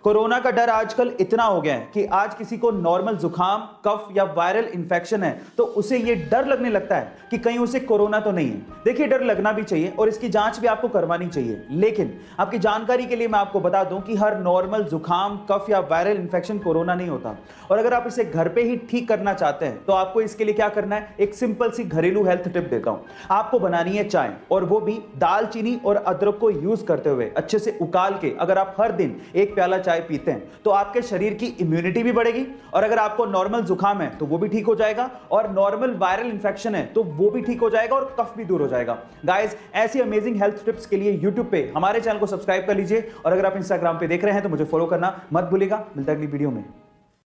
Corona का डर आजकल इतना हो गया है कि आज किसी को नॉर्मल जुकाम, कफ या वायरल इंफेक्शन है तो उसे ये डर लगने लगता है कि कहीं उसे कोरोना तो नहीं है। देखिए, डर लगना भी चाहिए और इसकी जांच भी आपको करवानी चाहिए, लेकिन आपकी जानकारी के लिए मैं आपको बता दूं कि हर नॉर्मल जुकाम, कफ या वायरल इंफेक्शन कोरोना नहीं होता। और अगर आप इसे घर पे ही ठीक करना चाहते हैं तो आपको इसके लिए क्या करना है, एक सिंपल सी घरेलू हेल्थ टिप देता हूं। आपको बनानी है चाय, और वो भी दालचीनी और अदरक को यूज करते हुए अच्छे से उकाल के। अगर आप हर दिन एक प्याला चाय पीते हैं तो आपके शरीर की इम्यूनिटी भी बढ़ेगी, और अगर आपको नॉर्मल जुकाम है तो वो भी ठीक हो जाएगा, और नॉर्मल वायरल इंफेक्शन है तो वो भी ठीक हो जाएगा, और कफ भी दूर हो जाएगा। गाइस, ऐसी अमेजिंग हेल्थ टिप्स के लिए यूट्यूब पे हमारे चैनल को सब्सक्राइब कर लीजिए, और अगर आप इंस्टाग्राम पे देख रहे हैं तो मुझे फॉलो करना मत भूलिएगा। मिलता है अगली वीडियो में।